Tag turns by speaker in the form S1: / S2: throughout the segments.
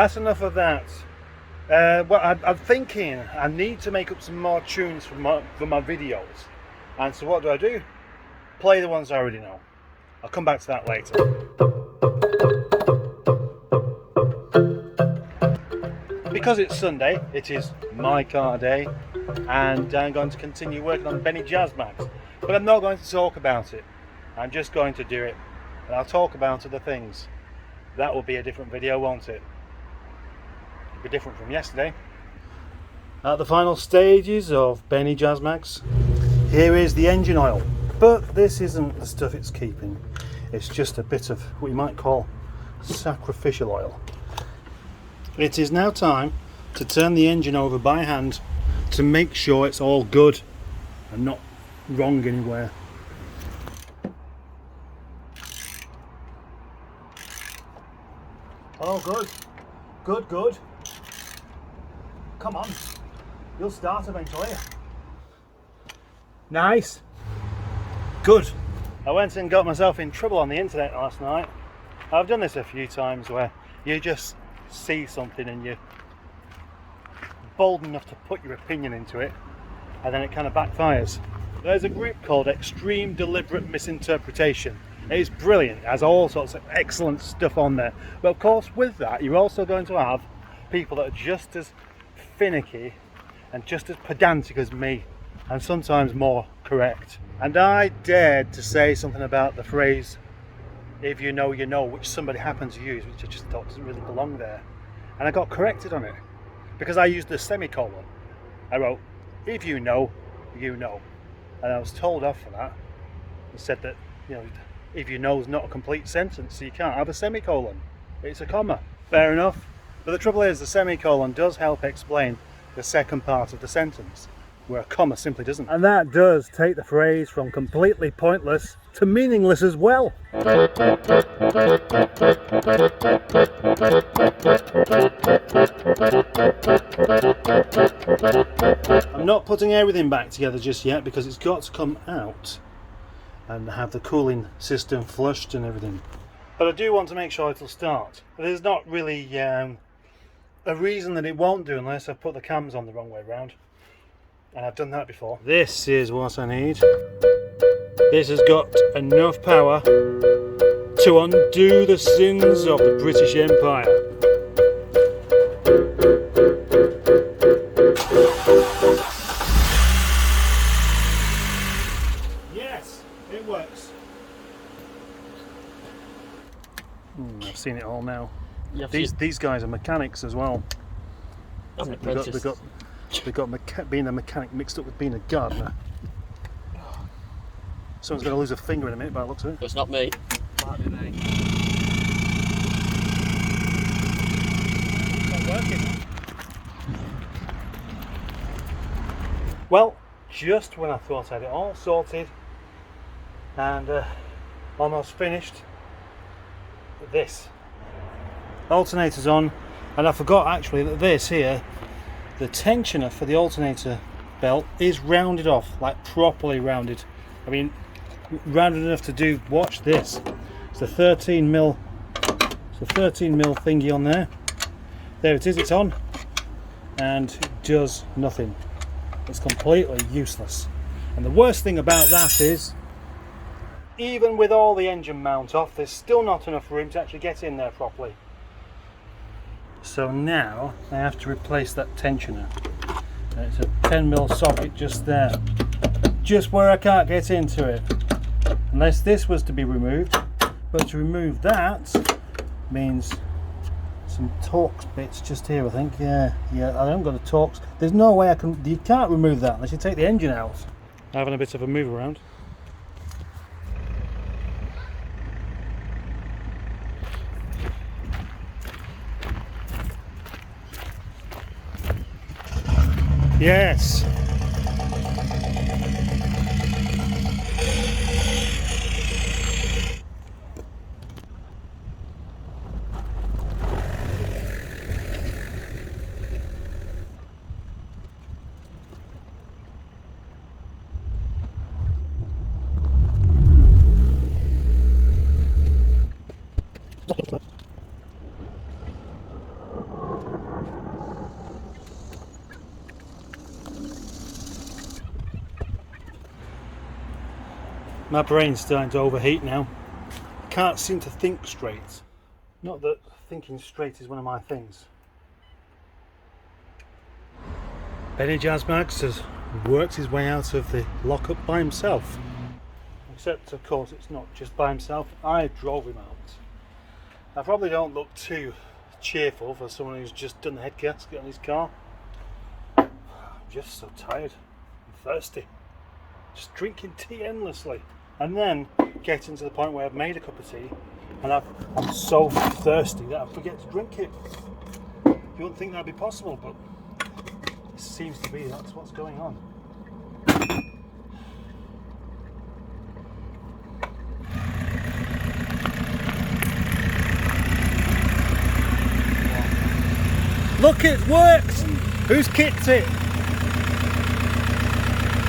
S1: that's enough of that. Well, I'm thinking I need to make up some more tunes for my videos. And so what do? Play the ones I already know. I'll come back to that later. Because it's Sunday, it is my car day, and I'm going to continue working on Benny Jazz Max. But I'm not going to talk about it. I'm just going to do it, and I'll talk about other things. That will be a different video, won't it? It'll be different from yesterday. At the final stages of Benny Jazz Max, here is the engine oil. But this isn't the stuff it's keeping. It's just a bit of what you might call sacrificial oil. It is now time to turn the engine over by hand to make sure it's all good and not wrong anywhere. Oh, good. Good, good. Come on. You'll start eventually. Nice. Good. I went and got myself in trouble on the internet last night. I've done this a few times where you just see something and you're bold enough to put your opinion into it, and then it kind of backfires. There's a group called Extreme Deliberate Misinterpretation. It's brilliant. It has all sorts of excellent stuff on there. But of course, with that, you're also going to have people that are just as finicky and just as pedantic as me, and sometimes more correct. And I dared to say something about the phrase, "if you know, you know," which somebody happened to use, which I just thought doesn't really belong there. And I got corrected on it because I used the semicolon. I wrote, "if you know, you know." And I was told off for that. It said that, you know, if you know is not a complete sentence, so you can't have a semicolon. It's a comma. Fair enough. But the trouble is, the semicolon does help explain the second part of the sentence, where a comma simply doesn't. And that does take the phrase from completely pointless to meaningless as well. I'm not putting everything back together just yet because it's got to come out and have the cooling system flushed and everything. But I do want to make sure it'll start. There's not really a reason that it won't do unless I put the cams on the wrong way round. And I've done that before. This is what I need. This has got enough power to undo the sins of the British Empire. Yes, it works. I've seen it all now. These guys are mechanics as well. They've got being a mechanic mixed up with being a gardener. Someone's going to lose a finger in a minute by the looks of it.
S2: It's not me. Might be me.
S1: It's not working. Well, just when I thought I had it all sorted and almost finished, this. Alternator's on, and I forgot actually that this here, the tensioner for the alternator belt, is rounded off, like properly rounded. I mean, rounded enough to do, watch this. It's a 13mm, thingy on there. There it is, it's on, and it does nothing. It's completely useless. And the worst thing about that is, even with all the engine mount off, there's still not enough room to actually get in there properly. So now I have to replace that tensioner. It's a 10mm socket just there, just where I can't get into it, unless this was to be removed. But to remove that means some Torx bits just here, I think. Yeah, I haven't got the Torx. There's no way I can. You can't remove that unless you take the engine out. Having a bit of a move around. Yes. My brain's starting to overheat now. I can't seem to think straight. Not that thinking straight is one of my things. Benny Jazzmags has worked his way out of the lockup by himself. Except, of course, it's not just by himself. I drove him out. I probably don't look too cheerful for someone who's just done the head gasket on his car. I'm just so tired and thirsty. Just drinking tea endlessly. And then getting to the point where I've made a cup of tea and I'm so thirsty that I forget to drink it. You wouldn't think that'd be possible, but it seems to be that's what's going on. Look, it works! Who's kicked it?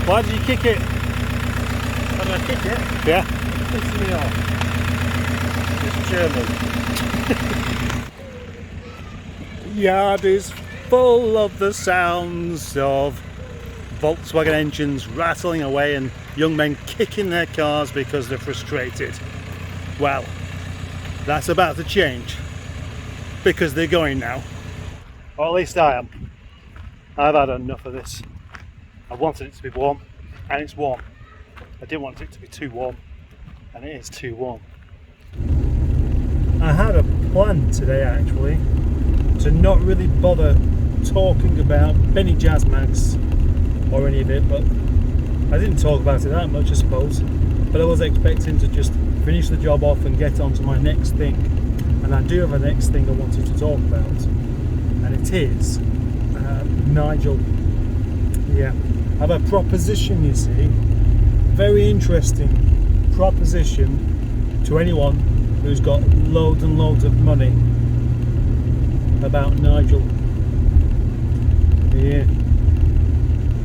S1: Why did you kick it?
S2: How did I kick it?
S1: Yeah.
S2: It's pissing me off. It's German.
S1: The yard is full of the sounds of Volkswagen engines rattling away and young men kicking their cars because they're frustrated. Well, that's about to change because they're going now. Or at least I am. I've had enough of this. I wanted it to be warm, and it's warm. I didn't want it to be too warm, and it is too warm. I had a plan today actually to not really bother talking about Benny Jazzmags or any of it, but I didn't talk about it that much, I suppose. But I was expecting to just finish the job off and get on to my next thing. And I do have a next thing I wanted to talk about. And it is Nigel. Yeah, I have a proposition, you see, very interesting proposition to anyone who's got loads and loads of money about Nigel. Yeah,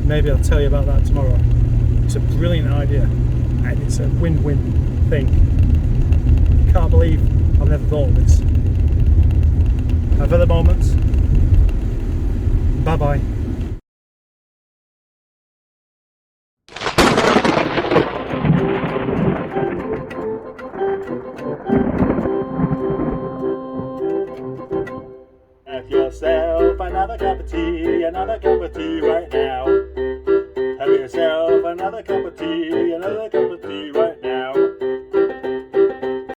S1: maybe I'll tell you about that tomorrow. It's a brilliant idea and it's a win-win thing. Can't believe I've never thought of this. And for the moment, bye bye. Have yourself another cup of tea right now. Have yourself another cup of tea, another